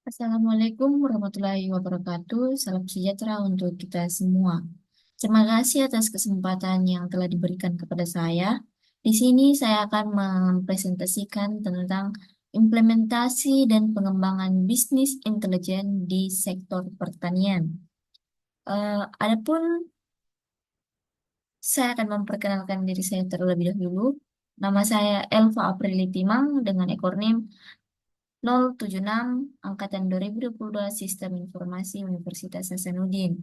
Assalamualaikum warahmatullahi wabarakatuh. Salam sejahtera untuk kita semua. Terima kasih atas kesempatan yang telah diberikan kepada saya. Di sini saya akan mempresentasikan tentang implementasi dan pengembangan bisnis intelijen di sektor pertanian. Adapun saya akan memperkenalkan diri saya terlebih dahulu. Nama saya Elva Aprili Timang dengan ekor NIM 076 Angkatan 2022 Sistem Informasi Universitas Hasanuddin.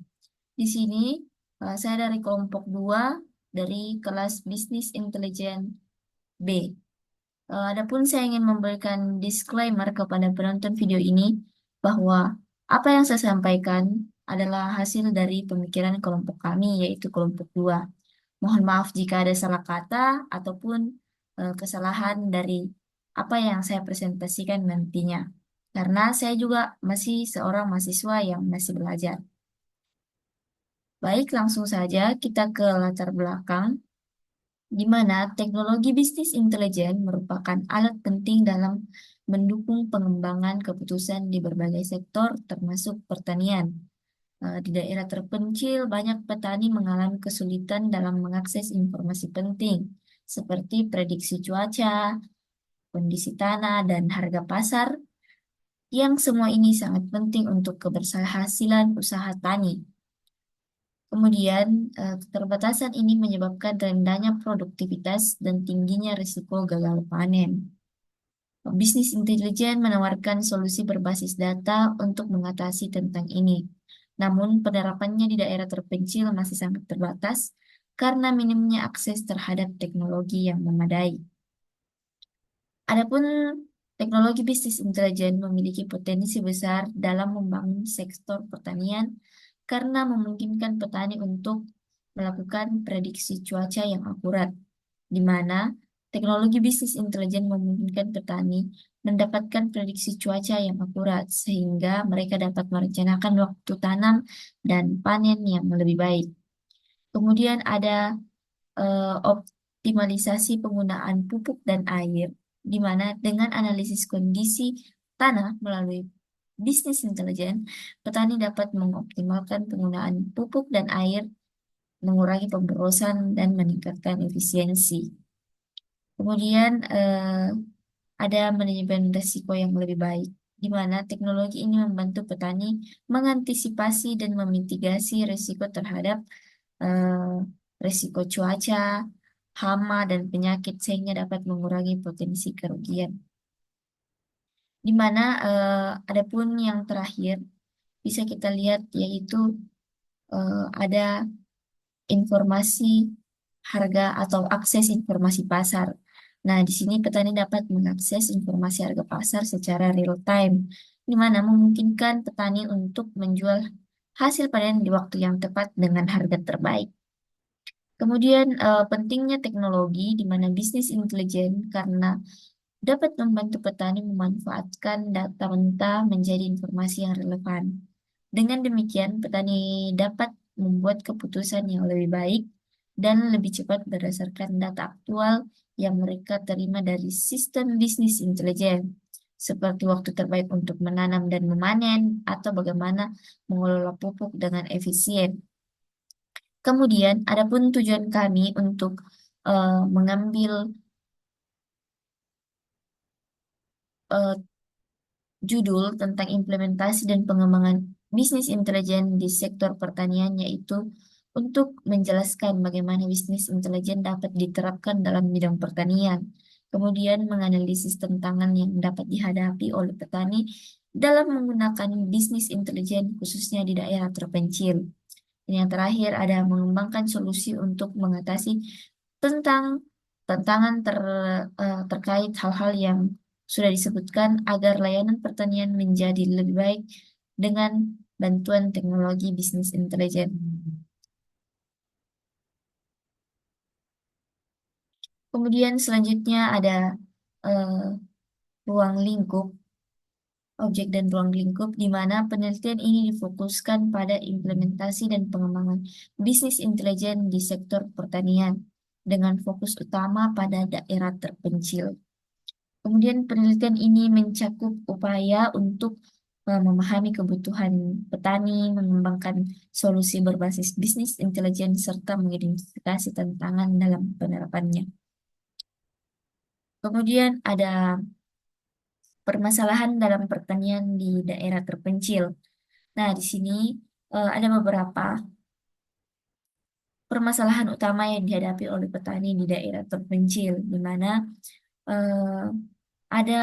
Di sini saya dari kelompok 2 dari kelas Bisnis Intelijen B. Adapun saya ingin memberikan disclaimer kepada penonton video ini bahwa apa yang saya sampaikan adalah hasil dari pemikiran kelompok kami yaitu kelompok 2. Mohon maaf jika ada salah kata ataupun kesalahan dari apa yang saya presentasikan nantinya. Karena saya juga masih seorang mahasiswa yang masih belajar. Baik, langsung saja kita ke latar belakang, di mana teknologi bisnis intelijen merupakan alat penting dalam mendukung pengembangan keputusan di berbagai sektor, termasuk pertanian. Di daerah terpencil, banyak petani mengalami kesulitan dalam mengakses informasi penting, seperti prediksi cuaca, kondisi tanah, dan harga pasar, yang semua ini sangat penting untuk keberhasilan usaha tani. Kemudian, keterbatasan ini menyebabkan rendahnya produktivitas dan tingginya risiko gagal panen. Bisnis intelijen menawarkan solusi berbasis data untuk mengatasi tentang ini. Namun, penerapannya di daerah terpencil masih sangat terbatas karena minimnya akses terhadap teknologi yang memadai. Adapun teknologi bisnis intelijen memiliki potensi besar dalam membangun sektor pertanian karena memungkinkan petani untuk melakukan prediksi cuaca yang akurat, di mana teknologi bisnis intelijen memungkinkan petani mendapatkan prediksi cuaca yang akurat sehingga mereka dapat merencanakan waktu tanam dan panen yang lebih baik. Kemudian ada optimalisasi penggunaan pupuk dan air, di mana dengan analisis kondisi tanah melalui bisnis intelijen, petani dapat mengoptimalkan penggunaan pupuk dan air, mengurangi pemborosan, dan meningkatkan efisiensi. Kemudian ada manajemen risiko yang lebih baik, di mana teknologi ini membantu petani mengantisipasi dan memitigasi risiko terhadap eh, risiko cuaca, hama, dan penyakit sehingga dapat mengurangi potensi kerugian. Di mana adapun yang terakhir bisa kita lihat yaitu ada informasi harga atau akses informasi pasar. Nah, di sini petani dapat mengakses informasi harga pasar secara real time, di mana memungkinkan petani untuk menjual hasil panen di waktu yang tepat dengan harga terbaik. Kemudian pentingnya teknologi di mana bisnis intelijen karena dapat membantu petani memanfaatkan data mentah menjadi informasi yang relevan. Dengan demikian, petani dapat membuat keputusan yang lebih baik dan lebih cepat berdasarkan data aktual yang mereka terima dari sistem bisnis intelijen, seperti waktu terbaik untuk menanam dan memanen, atau bagaimana mengelola pupuk dengan efisien. Kemudian, adapun tujuan kami untuk mengambil eh, judul tentang implementasi dan pengembangan bisnis intelijen di sektor pertanian, yaitu untuk menjelaskan bagaimana bisnis intelijen dapat diterapkan dalam bidang pertanian, kemudian menganalisis tantangan yang dapat dihadapi oleh petani dalam menggunakan bisnis intelijen khususnya di daerah terpencil. Dan yang terakhir ada mengembangkan solusi untuk mengatasi tentang tantangan terkait hal-hal yang sudah disebutkan agar layanan pertanian menjadi lebih baik dengan bantuan teknologi bisnis intelijen. Kemudian selanjutnya ada eh, ruang lingkup, objek dan ruang lingkup, di mana penelitian ini difokuskan pada implementasi dan pengembangan bisnis intelijen di sektor pertanian dengan fokus utama pada daerah terpencil. Kemudian penelitian ini mencakup upaya untuk memahami kebutuhan petani, mengembangkan solusi berbasis bisnis intelijen, serta mengidentifikasi tantangan dalam penerapannya. Kemudian ada permasalahan dalam pertanian di daerah terpencil. Nah, di sini ada beberapa permasalahan utama yang dihadapi oleh petani di daerah terpencil, di mana eh, ada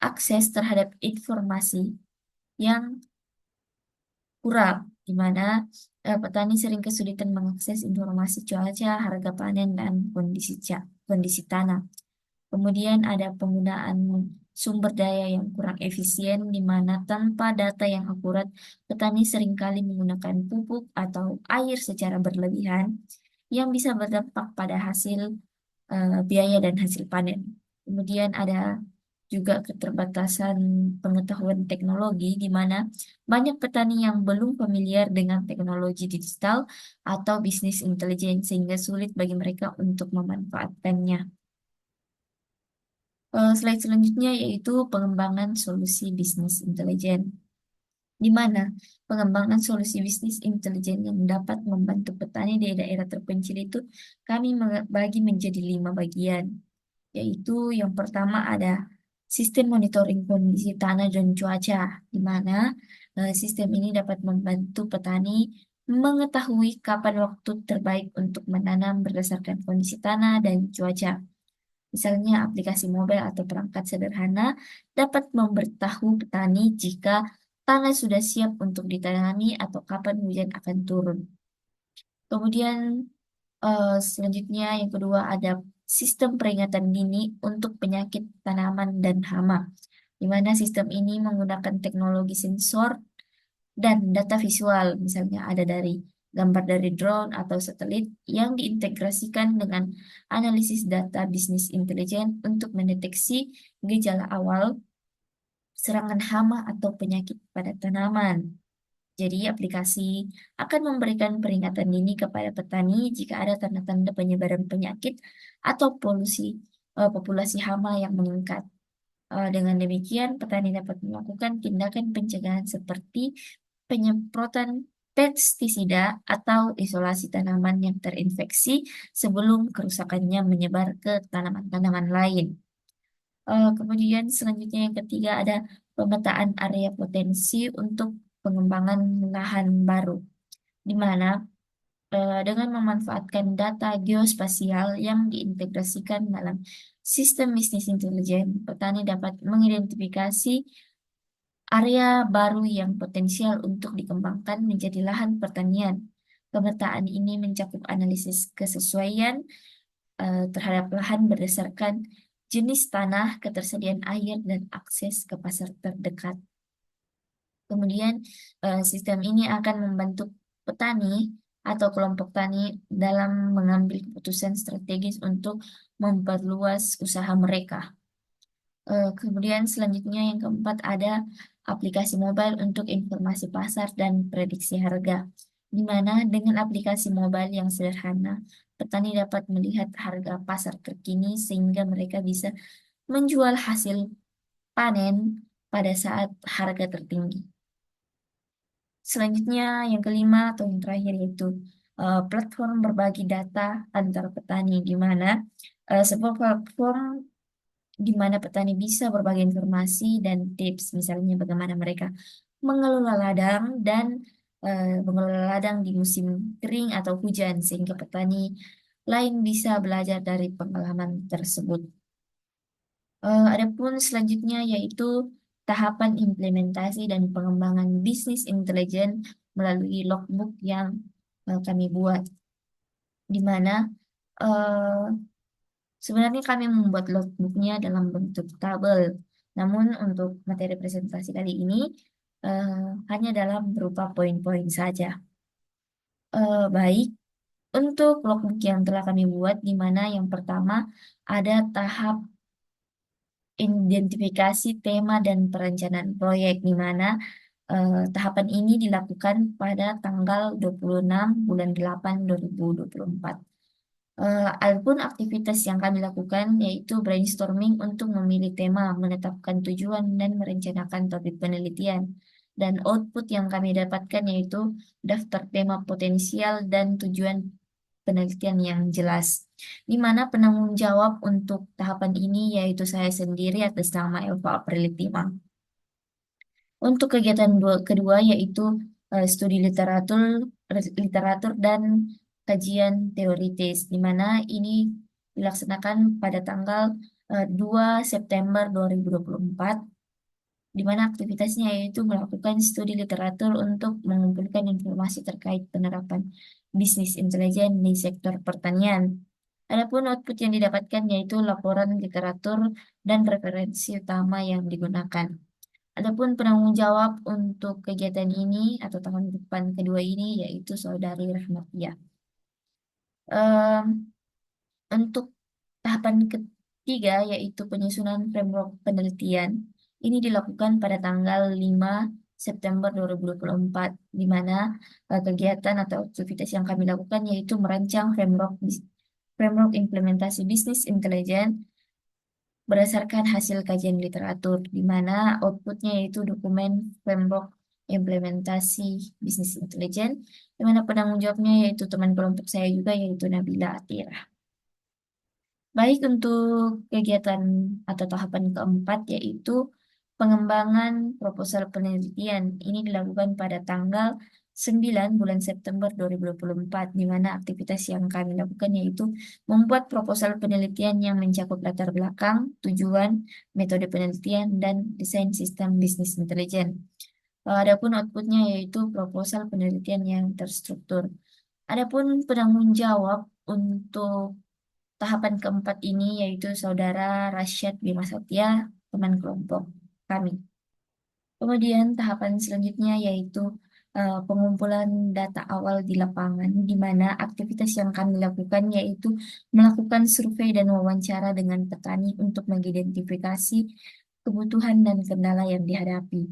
akses terhadap informasi yang kurang, di mana petani sering kesulitan mengakses informasi cuaca, harga panen, dan kondisi tanah. Kemudian ada penggunaan sumber daya yang kurang efisien, di mana tanpa data yang akurat, petani seringkali menggunakan pupuk atau air secara berlebihan yang bisa berdampak pada hasil, biaya dan hasil panen. Kemudian ada juga keterbatasan pengetahuan teknologi, di mana banyak petani yang belum familiar dengan teknologi digital atau bisnis intelijen, sehingga sulit bagi mereka untuk memanfaatkannya. Slide selanjutnya yaitu pengembangan solusi bisnis intelijen, di mana pengembangan solusi bisnis intelijen yang dapat membantu petani di daerah terpencil itu kami bagi menjadi 5 bagian, yaitu yang pertama ada sistem monitoring kondisi tanah dan cuaca, di mana sistem ini dapat membantu petani mengetahui kapan waktu terbaik untuk menanam berdasarkan kondisi tanah dan cuaca. Misalnya aplikasi mobile atau perangkat sederhana dapat memberitahu petani jika tanah sudah siap untuk ditanami atau kapan hujan akan turun. Kemudian selanjutnya yang kedua ada sistem peringatan dini untuk penyakit tanaman dan hama, di mana sistem ini menggunakan teknologi sensor dan data visual, misalnya ada dari gambar dari drone atau satelit yang diintegrasikan dengan analisis data bisnis intelijen untuk mendeteksi gejala awal serangan hama atau penyakit pada tanaman. Jadi, aplikasi akan memberikan peringatan dini kepada petani jika ada tanda-tanda penyebaran penyakit atau populasi hama yang meningkat. Dengan demikian, petani dapat melakukan tindakan pencegahan seperti penyemprotan pestisida atau isolasi tanaman yang terinfeksi sebelum kerusakannya menyebar ke tanaman-tanaman lain. Kemudian selanjutnya yang ketiga ada pemetaan area potensi untuk pengembangan lahan baru, di mana dengan memanfaatkan data geospasial yang diintegrasikan dalam sistem bisnis intelijen, petani dapat mengidentifikasi area baru yang potensial untuk dikembangkan menjadi lahan pertanian. Pemetaan ini mencakup analisis kesesuaian terhadap lahan berdasarkan jenis tanah, ketersediaan air, dan akses ke pasar terdekat. Kemudian, sistem ini akan membantu petani atau kelompok tani dalam mengambil keputusan strategis untuk memperluas usaha mereka. Kemudian selanjutnya yang keempat ada aplikasi mobile untuk informasi pasar dan prediksi harga, di mana dengan aplikasi mobile yang sederhana, petani dapat melihat harga pasar terkini sehingga mereka bisa menjual hasil panen pada saat harga tertinggi. Selanjutnya yang kelima atau yang terakhir yaitu platform berbagi data antar petani, di mana sebuah platform di mana petani bisa berbagi informasi dan tips, misalnya bagaimana mereka mengelola ladang dan mengelola ladang di musim kering atau hujan, sehingga petani lain bisa belajar dari pengalaman tersebut. Adapun selanjutnya yaitu tahapan implementasi dan pengembangan bisnis intelijen melalui logbook yang kami buat, di mana eh, sebenarnya kami membuat logbooknya dalam bentuk tabel. Namun untuk materi presentasi kali ini eh, hanya dalam berupa poin-poin saja. Baik, untuk logbook yang telah kami buat, di mana yang pertama ada tahap identifikasi tema dan perencanaan proyek, di mana tahapan ini dilakukan pada tanggal 26 bulan 8 2024. Adapun aktivitas yang kami lakukan yaitu brainstorming untuk memilih tema, menetapkan tujuan, dan merencanakan topik penelitian. Dan output yang kami dapatkan yaitu daftar tema potensial dan tujuan penelitian yang jelas. Di mana penanggung jawab untuk tahapan ini yaitu saya sendiri atas nama Eva Aprilitima. Untuk kegiatan kedua yaitu studi literatur dan kajian teoritis, di mana ini dilaksanakan pada tanggal 2 September 2024, di mana aktivitasnya yaitu melakukan studi literatur untuk mengumpulkan informasi terkait penerapan bisnis intelijen di sektor pertanian. Adapun output yang didapatkan yaitu laporan literatur dan referensi utama yang digunakan. Adapun penanggung jawab untuk kegiatan ini atau tahun depan kedua ini yaitu Saudari Rahmatia. Em, untuk tahapan ketiga yaitu penyusunan framework penelitian. Ini dilakukan pada tanggal 5 September 2024, di mana kegiatan atau aktivitas yang kami lakukan yaitu merancang framework implementasi bisnis intelijen berdasarkan hasil kajian literatur, di mana outputnya yaitu dokumen framework implementasi bisnis intelijen, di mana penanggung jawabnya yaitu teman kelompok saya juga yaitu Nabila Atira. Baik untuk kegiatan atau tahapan keempat yaitu pengembangan proposal penelitian. Ini dilakukan pada tanggal 9 bulan September 2024, di mana aktivitas yang kami lakukan yaitu membuat proposal penelitian yang mencakup latar belakang, tujuan, metode penelitian, dan desain sistem bisnis intelijen. Adapun outputnya yaitu proposal penelitian yang terstruktur. Adapun penanggung jawab untuk tahapan keempat ini yaitu Saudara Rasyad Bima Satya, teman kelompok kami. Kemudian tahapan selanjutnya yaitu pengumpulan data awal di lapangan, di mana aktivitas yang kami lakukan yaitu melakukan survei dan wawancara dengan petani untuk mengidentifikasi kebutuhan dan kendala yang dihadapi.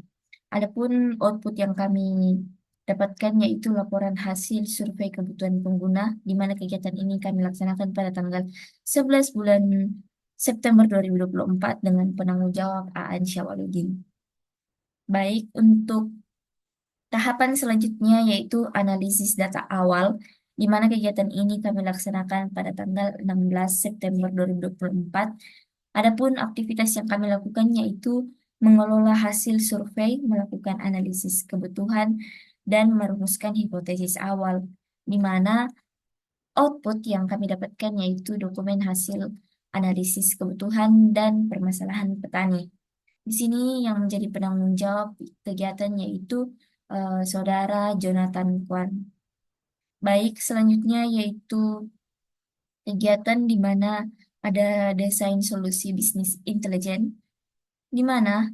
Adapun output yang kami dapatkan yaitu laporan hasil survei kebutuhan pengguna, di mana kegiatan ini kami laksanakan pada tanggal 11 bulan September 2024 dengan penanggung jawab Aan Syawaludin. Baik, untuk tahapan selanjutnya yaitu analisis data awal, di mana kegiatan ini kami laksanakan pada tanggal 16 September 2024. Adapun aktivitas yang kami lakukan yaitu mengelola hasil survei, melakukan analisis kebutuhan, dan merumuskan hipotesis awal, di mana output yang kami dapatkan yaitu dokumen hasil analisis kebutuhan dan permasalahan petani. Di sini yang menjadi penanggung jawab kegiatan yaitu Saudara Jonathan Kwan. Baik, selanjutnya yaitu kegiatan di mana ada desain solusi bisnis intelijen, di mana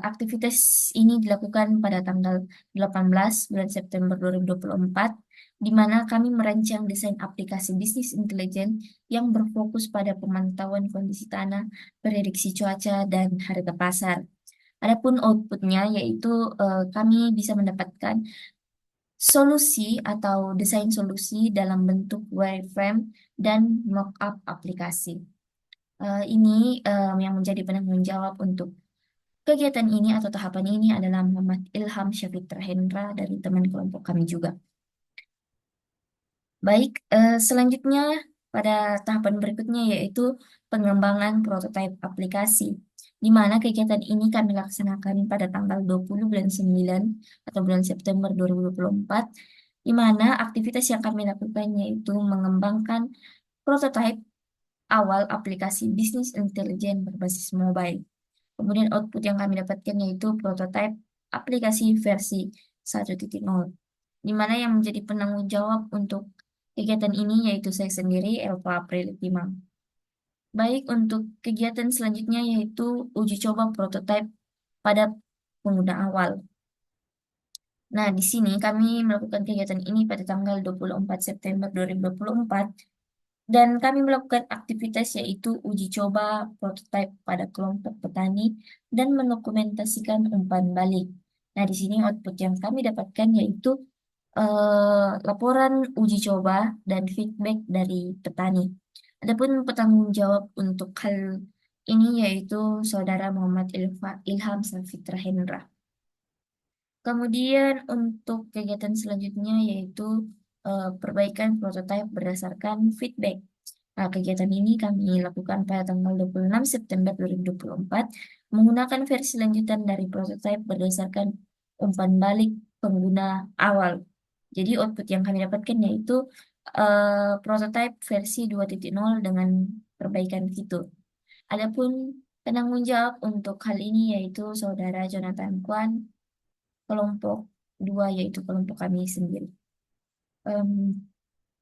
aktivitas ini dilakukan pada tanggal 18 bulan September 2024, di mana kami merancang desain aplikasi bisnis intelijen yang berfokus pada pemantauan kondisi tanah, prediksi cuaca, dan harga pasar. Adapun outputnya yaitu kami bisa mendapatkan solusi atau desain solusi dalam bentuk wireframe dan mockup aplikasi. Ini yang menjadi penanggung jawab untuk kegiatan ini atau tahapan ini adalah Muhammad Ilham Syafitra Hendra dari teman kelompok kami juga. Baik, selanjutnya pada tahapan berikutnya yaitu pengembangan prototipe aplikasi, di mana kegiatan ini kami laksanakan pada tanggal 20 bulan 9 atau bulan September 2024, di mana aktivitas yang kami lakukan yaitu mengembangkan prototipe awal aplikasi bisnis intelijen berbasis mobile. Kemudian output yang kami dapatkan yaitu prototipe aplikasi versi 1.0, di mana yang menjadi penanggung jawab untuk kegiatan ini yaitu saya sendiri, Elva Aprilitima. Baik, untuk kegiatan selanjutnya yaitu uji coba prototipe pada pengguna awal. Nah, di sini kami melakukan kegiatan ini pada tanggal 24 September 2024 dan kami melakukan aktivitas yaitu uji coba prototipe pada kelompok petani dan mendokumentasikan umpan balik. Nah, di sini output yang kami dapatkan yaitu laporan uji coba dan feedback dari petani. Adapun petanggung jawab untuk hal ini yaitu Saudara Muhammad Ilham Safitra Hendra. Kemudian untuk kegiatan selanjutnya yaitu perbaikan prototipe berdasarkan feedback. Nah, kegiatan ini kami lakukan pada tanggal 26 September 2024 menggunakan versi lanjutan dari prototipe berdasarkan umpan balik pengguna awal. Jadi output yang kami dapatkan yaitu prototipe versi 2.0 dengan perbaikan fitur. Adapun penanggung jawab untuk hal ini yaitu Saudara Jonathan Kwan, kelompok 2 yaitu kelompok kami sendiri. Em,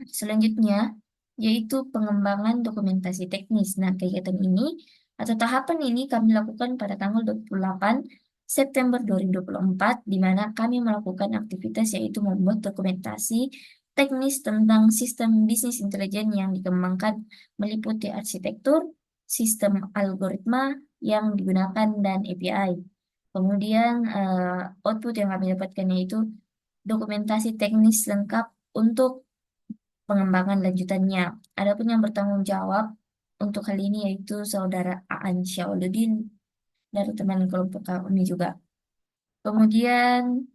Selanjutnya, yaitu pengembangan dokumentasi teknis. Nah, kegiatan ini atau tahapan ini kami lakukan pada tanggal 28 September 2024, di mana kami melakukan aktivitas yaitu membuat dokumentasi teknis tentang sistem bisnis intelijen yang dikembangkan meliputi arsitektur, sistem algoritma yang digunakan, dan API. Kemudian output yang kami dapatkan yaitu dokumentasi teknis lengkap untuk pengembangan lanjutannya. Adapun yang bertanggung jawab untuk hal ini yaitu Saudara Aan Syauluddin dari teman kelompok kami juga. Kemudian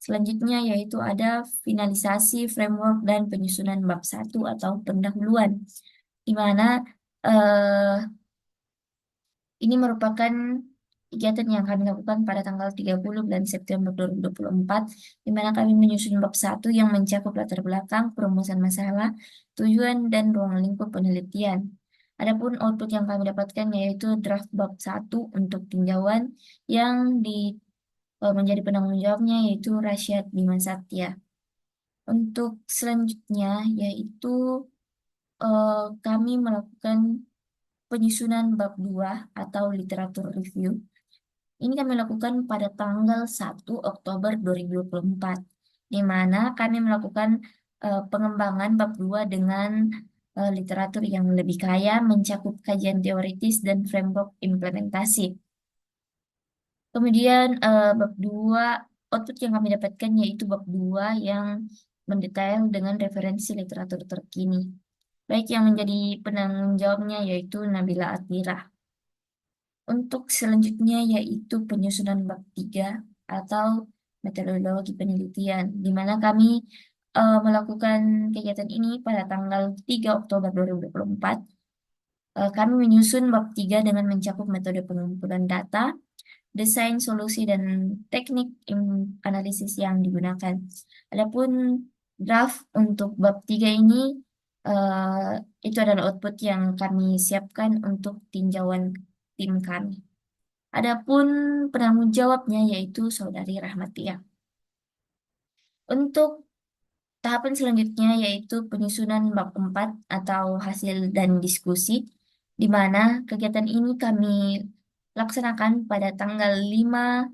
selanjutnya yaitu ada finalisasi framework dan penyusunan bab satu atau pendahuluan, di mana eh, ini merupakan kegiatan yang kami lakukan pada tanggal 30 bulan September 2024, di mana kami menyusun bab satu yang mencakup latar belakang, perumusan masalah, tujuan, dan ruang lingkup penelitian. Adapun output yang kami dapatkan yaitu draft bab satu untuk tinjauan yang menjadi penanggung jawabnya yaitu Rasyad Bima Satya. Untuk selanjutnya yaitu kami melakukan penyusunan bab 2 atau literatur review. Ini kami lakukan pada tanggal 1 Oktober 2024, di mana kami melakukan pengembangan bab 2 dengan literatur yang lebih kaya, mencakup kajian teoritis dan framework implementasi. Kemudian bab 2 output yang kami dapatkan yaitu bab 2 yang mendetail dengan referensi literatur terkini. Baik yang menjadi penanggung jawabnya yaitu Nabila Atirah. Untuk selanjutnya yaitu penyusunan bab 3 atau metodologi penelitian, di mana kami melakukan kegiatan ini pada tanggal 3 Oktober 2024. Kami menyusun bab 3 dengan mencakup metode pengumpulan data, desain solusi, dan teknik analisis yang digunakan. Adapun draft untuk bab 3 ini itu adalah output yang kami siapkan untuk tinjauan tim kami. Adapun penanggung jawabnya yaitu Saudari Rahmatia. Untuk tahapan selanjutnya yaitu penyusunan bab 4 atau hasil dan diskusi, di mana kegiatan ini kami laksanakan pada tanggal 5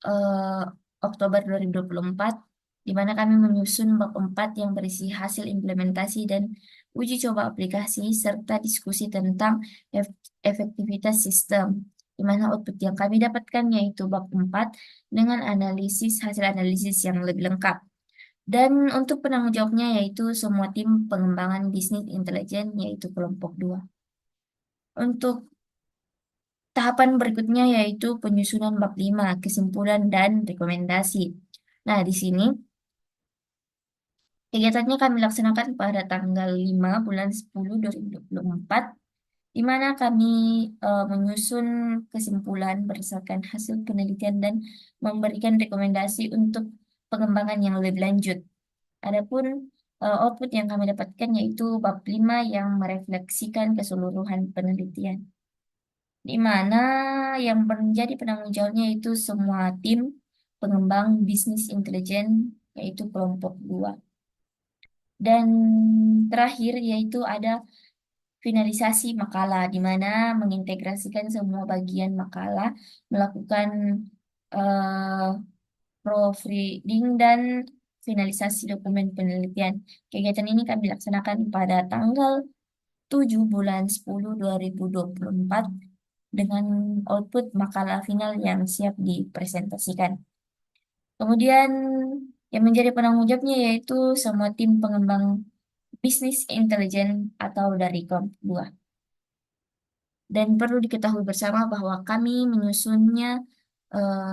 eh, Oktober 2024, di mana kami menyusun bab 4 yang berisi hasil implementasi dan uji coba aplikasi serta diskusi tentang efektivitas sistem, di mana output yang kami dapatkan yaitu bab 4 dengan hasil analisis yang lebih lengkap. Dan untuk penanggung jawabnya yaitu semua tim pengembangan bisnis intelijen yaitu kelompok 2. Untuk tahapan berikutnya yaitu penyusunan bab 5, kesimpulan dan rekomendasi. Nah, di sini kegiatannya kami laksanakan pada tanggal 5 bulan 10 2024, di mana kami menyusun kesimpulan berdasarkan hasil penelitian dan memberikan rekomendasi untuk pengembangan yang lebih lanjut. Adapun output yang kami dapatkan yaitu bab 5 yang merefleksikan keseluruhan penelitian, di mana yang menjadi penanggung jawabnya itu semua tim pengembang bisnis intelijen yaitu kelompok 2. Dan terakhir yaitu ada finalisasi makalah, di mana mengintegrasikan semua bagian makalah, melakukan eh, proofreading dan finalisasi dokumen penelitian. Kegiatan ini kami laksanakan pada tanggal 7 bulan 10 2024 dengan output makalah final yang siap dipresentasikan. Kemudian Yang menjadi penanggung jawabnya yaitu semua tim pengembang bisnis intelijen atau dari kelompok dua. Dan perlu diketahui bersama bahwa kami menyusunnya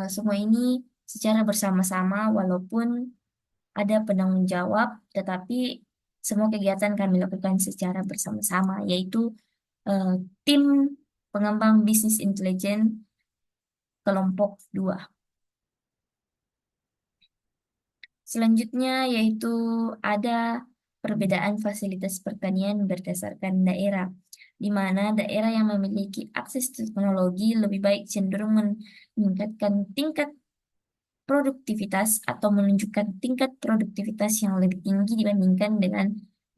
semua ini secara bersama-sama walaupun ada penanggung jawab, tetapi semua kegiatan kami lakukan secara bersama-sama, yaitu eh, tim pengembang bisnis intelijen kelompok dua. Selanjutnya yaitu ada perbedaan fasilitas pertanian berdasarkan daerah, di mana daerah yang memiliki akses teknologi lebih baik cenderung meningkatkan tingkat produktivitas atau menunjukkan tingkat produktivitas yang lebih tinggi dibandingkan dengan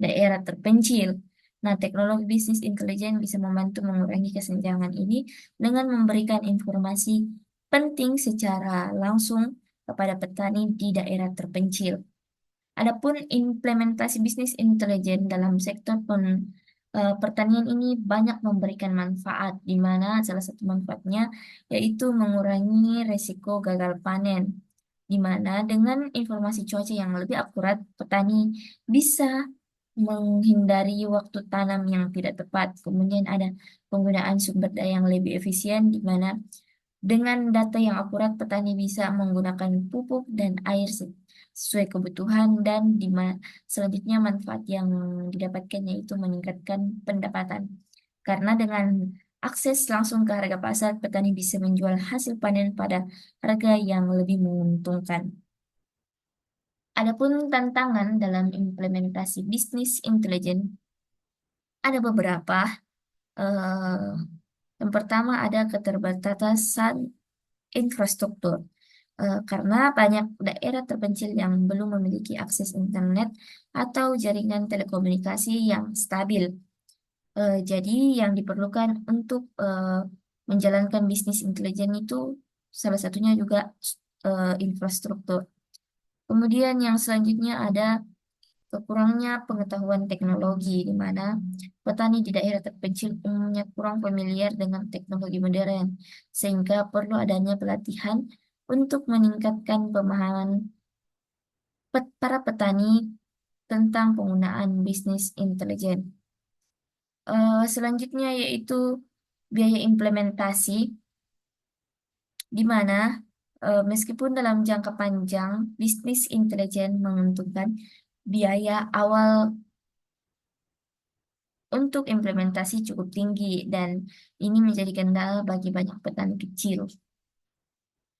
daerah terpencil. Nah, teknologi bisnis intelijen bisa membantu mengurangi kesenjangan ini dengan memberikan informasi penting secara langsung kepada petani di daerah terpencil. Adapun implementasi bisnis intelijen dalam sektor pertanian ini banyak memberikan manfaat, di mana salah satu manfaatnya yaitu mengurangi resiko gagal panen, di mana dengan informasi cuaca yang lebih akurat, petani bisa menghindari waktu tanam yang tidak tepat. Kemudian ada penggunaan sumber daya yang lebih efisien, di mana dengan data yang akurat, petani bisa menggunakan pupuk dan air sesuai kebutuhan dan selanjutnya manfaat yang didapatkan yaitu meningkatkan pendapatan. Karena dengan akses langsung ke harga pasar, petani bisa menjual hasil panen pada harga yang lebih menguntungkan. Adapun tantangan dalam implementasi bisnis intelijen ada beberapa. Eh, yang pertama ada keterbatasan infrastruktur. Karena banyak daerah terpencil yang belum memiliki akses internet atau jaringan telekomunikasi yang stabil. Jadi yang diperlukan untuk menjalankan bisnis intelijen itu salah satunya juga infrastruktur. Kemudian yang selanjutnya ada kekurangnya pengetahuan teknologi, di mana petani di daerah terpencil umumnya kurang familiar dengan teknologi modern, sehingga perlu adanya pelatihan untuk meningkatkan pemahaman para petani tentang penggunaan bisnis intelijen. Selanjutnya yaitu biaya implementasi, di mana meskipun dalam jangka panjang bisnis intelijen menguntungkan, biaya awal untuk implementasi cukup tinggi dan ini menjadi kendala bagi banyak petani kecil.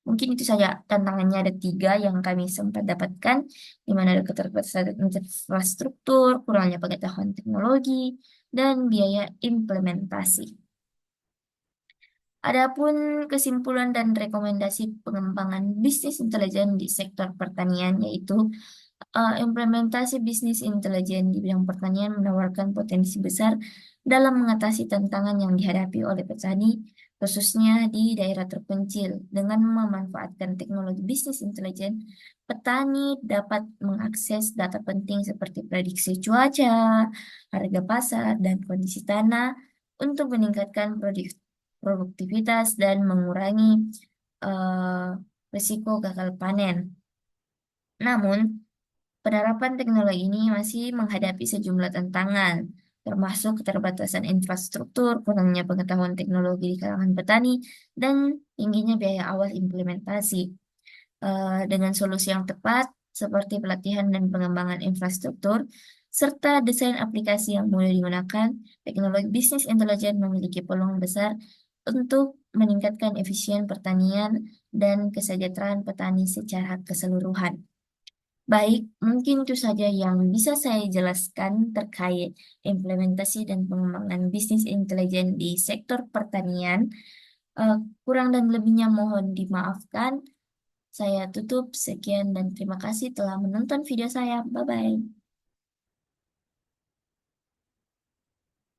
Mungkin itu saja tantangannya ada tiga yang kami sempat dapatkan, di mana ada keterbatasan infrastruktur, kurangnya pengetahuan teknologi, dan biaya implementasi. Adapun kesimpulan dan rekomendasi pengembangan bisnis intelijen di sektor pertanian yaitu implementasi bisnis intelijen di bidang pertanian menawarkan potensi besar dalam mengatasi tantangan yang dihadapi oleh petani, khususnya di daerah terpencil. Dengan memanfaatkan teknologi bisnis intelijen, petani dapat mengakses data penting seperti prediksi cuaca, harga pasar, dan kondisi tanah untuk meningkatkan produktivitas dan mengurangi eh, risiko gagal panen. Namun, penerapan teknologi ini masih menghadapi sejumlah tantangan, termasuk keterbatasan infrastruktur, kurangnya pengetahuan teknologi di kalangan petani, dan tingginya biaya awal implementasi. Dengan solusi yang tepat, seperti pelatihan dan pengembangan infrastruktur, serta desain aplikasi yang mudah digunakan, teknologi bisnis intelijen memiliki peluang besar untuk meningkatkan efisien pertanian dan kesejahteraan petani secara keseluruhan. Baik, mungkin itu saja yang bisa saya jelaskan terkait implementasi dan pengembangan bisnis intelijen di sektor pertanian. Eh, Kurang dan lebihnya mohon dimaafkan. Saya tutup. Sekian dan terima kasih telah menonton video saya. Bye-bye.